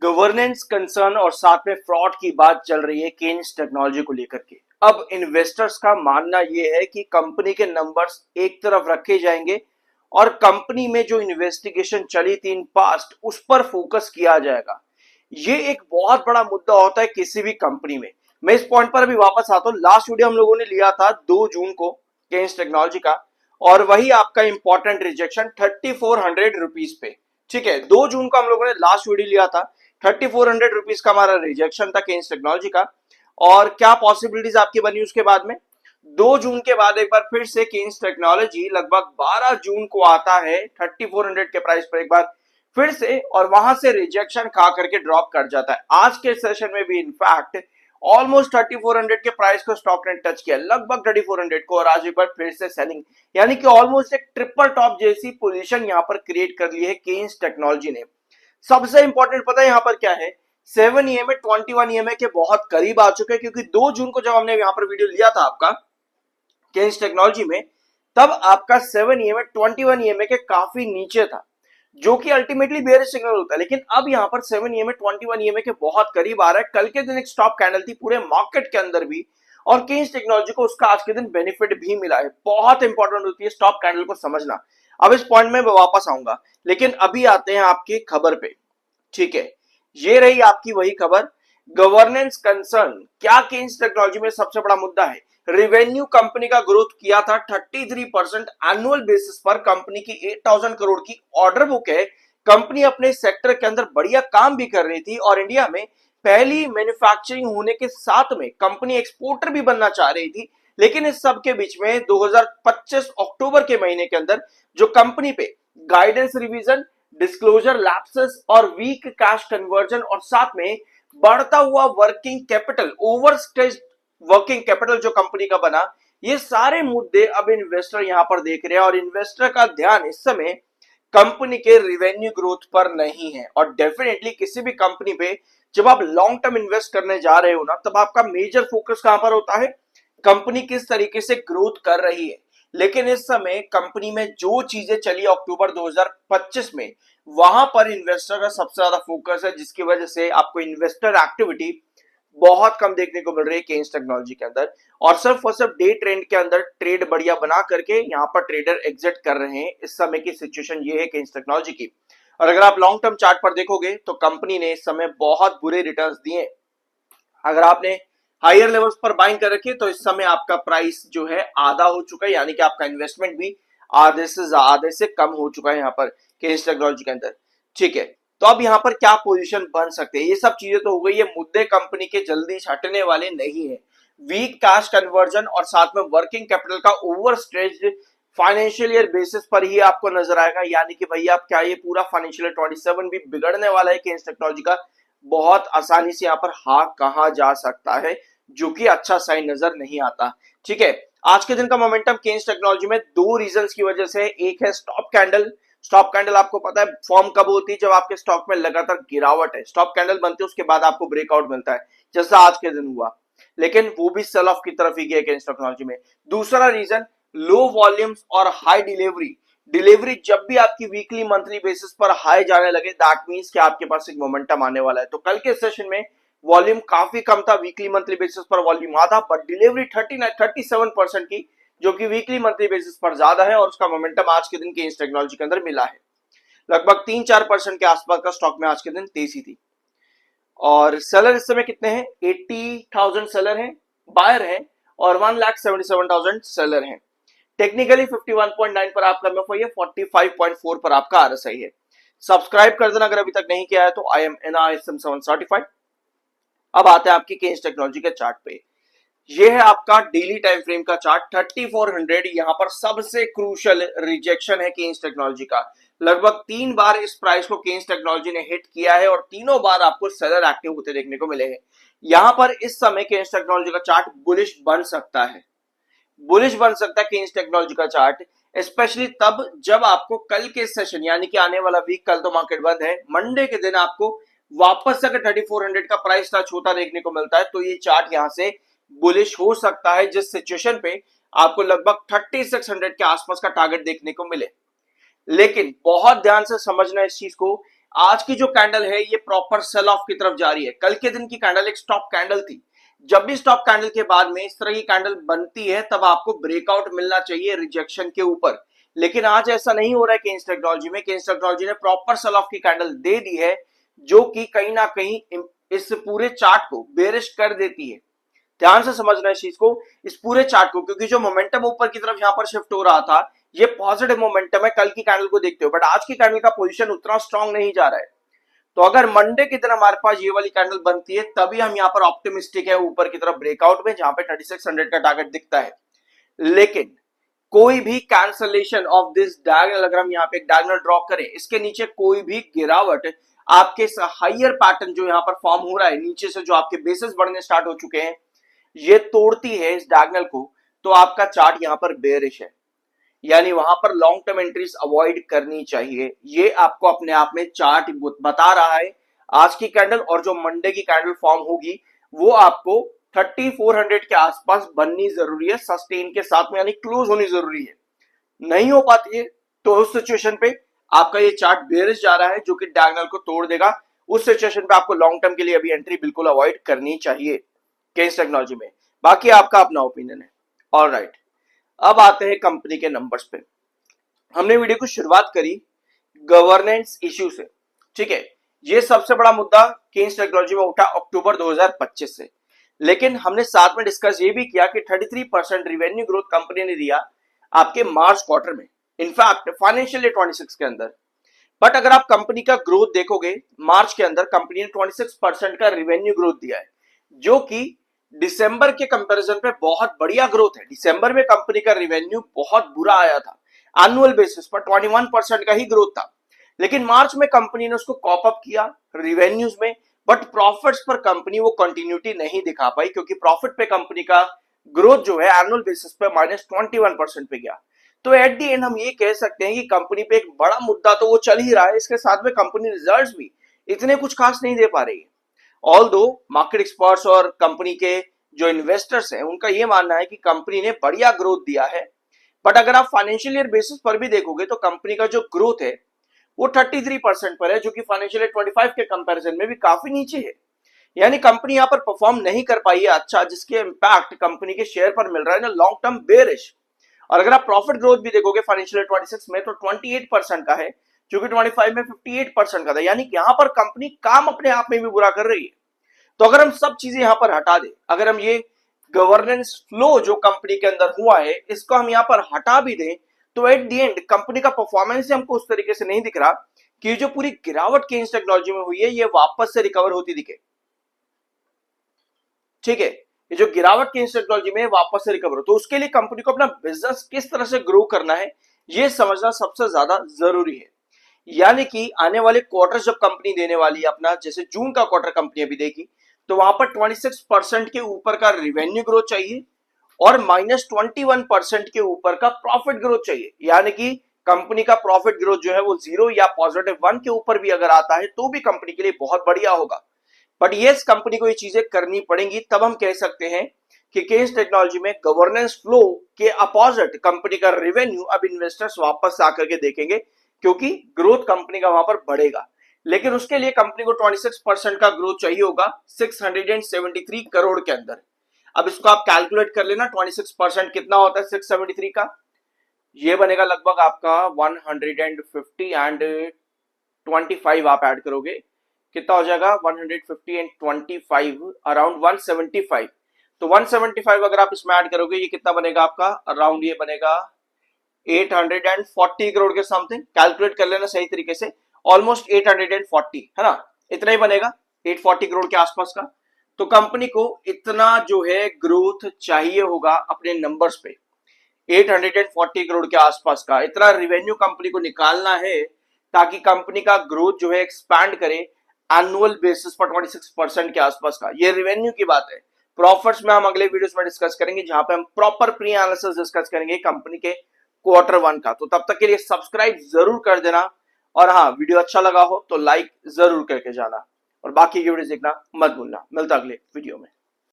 Governance concern और साथ में फ्रॉड की बात चल रही है केन्स टेक्नोलॉजी को लेकर के। अब इन्वेस्टर्स का मानना यह है कि कंपनी के नंबर्स एक तरफ रखे जाएंगे और कंपनी में जो इन्वेस्टिगेशन चली थी इन पास्ट उस पर फोकस किया जाएगा। ये एक बहुत बड़ा मुद्दा होता है किसी भी कंपनी में। मैं इस पॉइंट पर अभी वापस आता हूं। लास्ट वीडियो हम लोगों ने लिया था 2 जून को केन्स टेक्नोलॉजी का, और वही आपका इंपॉर्टेंट रिजेक्शन 3400 रुपीज पे। ठीक है, 2 जून को हम लोगों ने लास्ट वीडियो लिया था। 3400 रुपीज का हमारा रिजेक्शन था केन्स टेक्नोलॉजी का। और क्या पॉसिबिलिटीज आपकी बनी उसके बाद में? 2 जून के बाद एक बार फिर से केन्स टेक्नोलॉजी लगभग 12 जून को आता है 3400 के प्राइस पर एक बार फिर से, और वहां से रिजेक्शन खा करके ड्रॉप कर जाता है। आज के सेशन में भी इनफैक्ट ऑलमोस्ट 3400 के प्राइस को स्टॉक ने टच किया, लगभग 3400 को, और आज एक बार फिर से सेलिंग, यानी कि ऑलमोस्ट एक ट्रिपल टॉप जैसी पोजीशन यहां पर क्रिएट कर ली है केन्स टेक्नोलॉजी ने। सबसे इंपॉर्टेंट पता है यहां पर क्या है? 7 EMA 21 EMA के बहुत करीब आ चुके हैं, क्योंकि 2 जून को जब हमने यहां पर वीडियो लिया था आपका केन्स टेक्नोलॉजी में, तब आपका 7 EMA 21 EMA के काफी नीचे था, जो कि अल्टीमेटली बेयर सिग्नल होता है। लेकिन अब यहां पर 7 EMA 21 EMA के बहुत करीब आ रहा है। कल के दिन एक स्टॉप कैंडल थी पूरे मार्केट के अंदर भी, और केन्स टेक्नोलॉजी को उसका आज के दिन बेनिफिट भी मिला है। बहुत इंपॉर्टेंट होती है स्टॉप कैंडल को समझना। अब इस पॉइंट में मैं वापस आऊंगा, लेकिन अभी आते हैं आपकी खबर पे। ठीक है, ये रही आपकी वही खबर, गवर्नेंस कंसर्न। क्या केन्स टेक्नोलॉजी में सबसे बड़ा मुद्दा है? रेवेन्यू कंपनी का ग्रोथ किया था 33% एनुअल बेसिस पर। कंपनी की 8000 करोड़ की ऑर्डर बुक है। कंपनी अपने सेक्टर के अंदर बढ़िया काम भी कर रही थी, और इंडिया में पहली मैन्युफैक्चरिंग होने के साथ में कंपनी एक्सपोर्टर भी बनना चाह रही थी। लेकिन इस सब के बीच में 2025 अक्टूबर के महीने के अंदर जो कंपनी पे गाइडेंस रिवीजन, डिस्क्लोजर लैप्सेस और वीक कैश कन्वर्जन, और साथ में बढ़ता हुआ वर्किंग कैपिटल, ओवरस्टेज वर्किंग कैपिटल जो कंपनी का बना, ये सारे मुद्दे अब इन्वेस्टर यहां पर देख रहे हैं। और इन्वेस्टर का ध्यान इस समय कंपनी के रिवेन्यू ग्रोथ पर नहीं है। और डेफिनेटली किसी भी कंपनी पे जब आप लॉन्ग टर्म इन्वेस्ट करने जा रहे हो ना, तब आपका मेजर फोकस कहां पर होता है? कंपनी किस तरीके से ग्रोथ कर रही है। लेकिन इस समय कंपनी में जो चीजें चली अक्टूबर 2025 में, वहां पर इन्वेस्टर का सबसे ज्यादा फोकस है, जिसकी वजह से आपको इन्वेस्टर एक्टिविटी बहुत कम देखने को मिल रही है केन्स टेक्नोलॉजी के अंदर। और सिर्फ डे ट्रेंड के अंदर ट्रेड बढ़िया बना करके यहां पर ट्रेडर एग्जिट कर रहे हैं। इस समय की सिचुएशन ये है केन्स टेक्नोलॉजी की। और अगर आप लॉन्ग टर्म चार्ट पर देखोगे तो कंपनी ने इस समय बहुत बुरे रिटर्न्स दिए। अगर आपने हायर लेवल्स पर बाइंग कर रखी है तो इस समय आपका प्राइस जो है आधा हो चुका है, यानी कि आपका इन्वेस्टमेंट भी आधे से कम हो चुका है यहाँ पर केन्स टेक्नोलॉजी के अंदर। ठीक है, तो अब यहाँ पर क्या पोजीशन बन सकते हैं? ये सब चीजें तो हो गई। ये मुद्दे कंपनी के जल्दी हटने वाले नहीं है। वीक कैश कन्वर्जन और साथ में वर्किंग कैपिटल का over stretched financial year basis पर ही आपको नजर आएगा, यानी कि भैया आप क्या ये पूरा फाइनेंशियल ईयर 27 भी बिगड़ने वाला है केन्स टेक्नोलॉजी का? बहुत आसानी से यहाँ पर हाँ कहा जा सकता है, जो कि अच्छा साइन नजर नहीं आता। ठीक है, आज के दिन का मोमेंटम केन्स टेक्नोलॉजी में 2 रीजंस की वजह से। एक है स्टॉप कैंडल। स्टॉप कैंडल आपको पता है फॉर्म कब होती है? जब आपके स्टॉक में लगातार गिरावट है, स्टॉप कैंडल बनती है, उसके बाद आपको ब्रेकआउट मिलता है, जैसा आज के दिन हुआ। लेकिन वो भी सेल ऑफ की तरफ ही गया केन्स टेक्नोलॉजी में। दूसरा रीजन लो वॉल्यूम्स और हाई डिलीवरी। डिलीवरी जब भी आपकी वीकली मंथली बेसिस पर हाई जाने लगे, दैट मींस कि आपके पास एक मोमेंटम आने वाला है। तो कल के सेशन में वॉल्यूम काफी कम था, वीकली मंथली बेसिस पर वॉल्यूम आधा, बट डिलीवरी 37% की, जो कि वीकली मंथली बेसिस पर ज्यादा है। और उसका मोमेंटम आज के दिन केन्स टेक्नोलॉजी के अंदर मिला है। लगभग 3-4% के आसपास का स्टॉक में आज के दिन तेजी थी। और सेलर इस समय कितने हैं? 80,000 सेलर हैं, बायर हैं, और 1,77,000 सेलर हैं। टेक्निकली 51.9 पर आपका एमएफआई है, 45.4 पर आपका आरएसआई है। सब्सक्राइब कर देना अगर अभी तक नहीं किया है तो। I am NISM 7 certified. अब आते हैं आपकी केन्स टेक्नोलॉजी के चार्ट पे। ये है आपका डेली टाइम फ्रेम का चार्ट। 3400 यहां पर सबसे क्रूशियल रिजेक्शन है केन्स टेक्नोलॉजी का। लगभग 3 बार इस प्राइस को केन्स टेक्नोलॉजी ने हिट किया है, और तीनों बार आपको सेलर एक्टिव होते देखने को मिले हैं। यहां पर इस समय केन्स टेक्नोलॉजी का चार्ट बुलिश बन सकता है। बुलिश बन सकता है केन्स टेक्नोलॉजी का चार्ट, स्पेशली तब जब आपको कल के सेशन, यानी कि आने वाला वीक, कल तो मार्केट बंद है, मंडे के दिन आपको वापस से अगर 3400 का प्राइस टच होता देखने को मिलता है, तो ये चार्ट यहां से बुलिश हो सकता है, जिस सिचुएशन पे आपको लगभग 3600 के आसपास का टारगेट देखने को मिले। लेकिन बहुत ध्यान से समझना इस चीज को, आज की जो कैंडल है ये प्रॉपर सेल ऑफ की तरफ जा रही है। कल के दिन की कैंडल एक स्टॉप कैंडल थी। जब भी स्टॉप कैंडल के बाद में इस तरह की कैंडल बनती है तब आपको ब्रेकआउट मिलना चाहिए रिजेक्शन के ऊपर, लेकिन आज ऐसा नहीं हो रहा है केन्स टेक्नोलॉजी में। केन्स टेक्नोलॉजी ने प्रॉपर सेल ऑफ की कैंडल दे दी है, जो कि कहीं ना कहीं इस पूरे चार्ट को बेरिश कर देती है। ध्यान से समझना है इस चीज को, इस पूरे चार्ट को, क्योंकि जो मोमेंटम ऊपर की तरफ यहां पर शिफ्ट हो रहा था ये पॉजिटिव मोमेंटम है कल की कैंडल को देखते हो, बट आज की कैंडल का पोजीशन उतना स्ट्रांग नहीं जा रहा है। तो अगर मंडे की दिन हमारे पास ये वाली कैंडल बनती है तभी हम यहाँ पर ऑप्टिमिस्टिक है ऊपर की तरफ ब्रेकआउट में, जहां पे 3600 का टारगेट दिखता है। लेकिन कोई भी कैंसलेशन ऑफ दिस डायगोनल, अगर हम यहाँ पे एक डायगोनल ड्रॉ करें, इसके नीचे कोई भी गिरावट आपके हाइयर पैटर्न जो यहाँ पर फॉर्म हो रहा है नीचे से, जो आपके बेसिस बढ़ने स्टार्ट हो चुके हैं, ये तोड़ती है इस डायगोनल को, तो आपका चार्ट यहाँ पर बेरिश है, यानी वहां पर लॉन्ग टर्म एंट्रीज अवॉइड करनी चाहिए। ये आपको अपने आप में चार्ट बता रहा है। आज की कैंडल और जो मंडे की कैंडल फॉर्म होगी वो आपको 3400 के आसपास बननी जरूरी है सस्टेन के साथ में, यानी क्लोज होनी जरूरी है। नहीं हो पाती है तो उस सिचुएशन पे आपका ये चार्ट बेरिश जा रहा है, जो कि डायगोनल को तोड़ देगा। उस सिचुएशन पे आपको लॉन्ग टर्म के लिए अभी एंट्री बिल्कुल अवॉइड करनी चाहिए केन्स टेक्नोलॉजी में। बाकी आपका अपना ओपिनियन है। ऑलराइट, अब आते हैं कंपनी के नंबर्स पे। हमने वीडियो की शुरुआत करी गवर्नेंस इश्यू से, ठीक है। ये सबसे बड़ा मुद्दा केन्स टेक्नोलॉजी में उठा अक्टूबर 2025 से, लेकिन हमने साथ में डिस्कस ये भी किया कि 33% रिवेन्यू ग्रोथ कंपनी ने दिया आपके मार्च क्वार्टर में, इनफैक्ट फाइनेंशियल ईयर 26 के अंदर। बट अगर आप कंपनी का ग्रोथ देखोगे मार्च के अंदर कंपनी ने 26% का रिवेन्यू ग्रोथ दिया है, जो कि दिसंबर के कंपैरिजन पे बहुत बढ़िया ग्रोथ है। दिसंबर में कंपनी का रिवेन्यू बहुत बुरा आया था, एनुअल बेसिस पर 21% का ही ग्रोथ था, लेकिन मार्च में कंपनी ने उसको कॉप अप किया रिवेन्यूज में, बट प्रॉफिट्स पर कंपनी वो कंटिन्यूटी नहीं दिखा पाई, क्योंकि प्रॉफिट पे कंपनी का ग्रोथ जो है एनुअल बेसिस पे -21% पे गया। तो एट दी एंड हम ये कह सकते हैं कि कंपनी पे एक बड़ा मुद्दा तो वो चल ही रहा है, इसके साथ में कंपनी रिजल्ट्स भी इतने कुछ खास नहीं दे पा रही है। ऑल्दो मार्केट एक्सपर्ट्स और कंपनी के जो इन्वेस्टर्स हैं उनका ये मानना है कि कंपनी ने बढ़िया ग्रोथ दिया है, बट अगर आप फाइनेंशियल ईयर बेसिस पर भी देखोगे तो कंपनी का जो ग्रोथ है वो 33% पर है, जो कि फाइनेंशियल ईयर 25 के कंपैरिजन में भी काफी नीचे है। यानी कंपनी यहां पर परफॉर्म नहीं कर पाई है अच्छा, जिसके इंपैक्ट कंपनी के शेयर पर मिल रहा है ना लॉन्ग टर्म बेरिश। और अगर आप प्रॉफिट ग्रोथ भी देखोगे फाइनेंशियल ईयर 26 में तो 28% का है, जो कि 25 में 58% का था, यानी कि यहां पर कंपनी काम अपने आप में भी बुरा कर रही है। तो अगर हम सब चीजें यहां पर हटा दें, अगर हम ये गवर्नेंस फ्लो जो कंपनी के अंदर हुआ है इसको हम यहां पर हटा भी दें, तो एट द एंड कंपनी का परफॉर्मेंस हमको उस तरीके से नहीं दिख रहा कि जो पूरी गिरावट केन्स टेक्नोलॉजी में हुई है ये वापस से रिकवर होती दिखे। ठीक है, ये जो गिरावट केन्स टेक्नोलॉजी में वापस से रिकवर हो, तो उसके लिए कंपनी को अपना बिजनेस किस तरह से ग्रो करना है ये समझना सबसे ज्यादा जरूरी है। यानी कि आने वाले क्वार्टर जब कंपनी देने वाली है अपना, जैसे जून का क्वार्टर कंपनी अभी देगी, तो वहां पर 26% के ऊपर का रिवेन्यू ग्रोथ चाहिए और -21% के ऊपर का प्रॉफिट ग्रोथ चाहिए। यानी कि कंपनी का प्रॉफिट ग्रोथ जो है वो 0 या +1 के ऊपर भी अगर आता है तो भी कंपनी के लिए बहुत बढ़िया होगा। बट ये कंपनी को ये चीजें करनी पड़ेंगी, तब हम कह सकते हैं कि केन्स टेक्नोलॉजी में गवर्नेंस फ्लो के अपोजिट कंपनी का रिवेन्यू अब इन्वेस्टर्स वापस आकर के देखेंगे, क्योंकि ग्रोथ कंपनी का वहां पर बढ़ेगा। लेकिन उसके लिए कंपनी को 26% का ग्रोथ चाहिए होगा 673 करोड़ के अंदर। अब इसको आप कैलकुलेट कर लेना, 26% कितना होता है 673 का, ये बनेगा लगभग आपका 150 एंड 25 आप ऐड करोगे, कितना हो जाएगा 150 एंड 25 अराउंड 175। तो 175 अगर आप इसमें ऐड करोगे ये कितना बनेगा आपका, अराउंड ये बनेगा 840 करोड़ के समथिंग। कैलकुलेट कर लेना सही तरीके से, ऑलमोस्ट 840 है ना, इतना ही बनेगा 840 करोड़ के आसपास का। तो कंपनी को इतना जो है ग्रोथ चाहिए होगा अपने नंबर्स पे, 840 करोड़ के आसपास का इतना रिवेन्यू कंपनी को निकालना है, ताकि कंपनी का ग्रोथ जो है एक्सपैंड करे एनुअल बेसिस पर 26% के आसपास का। ये रिवेन्यू की बात है। प्रॉफिट्स में हम अगले वीडियोस में डिस्कस करेंगे, जहां पे हम प्रॉपर प्री एनालिसिस डिस्कस करेंगे कंपनी के Q1 का। तो तब तक के लिए सब्सक्राइब जरूर कर देना, और हाँ वीडियो अच्छा लगा हो तो लाइक जरूर करके जाना, और बाकी की वीडियो देखना मत भूलना। मिलता अगले वीडियो में।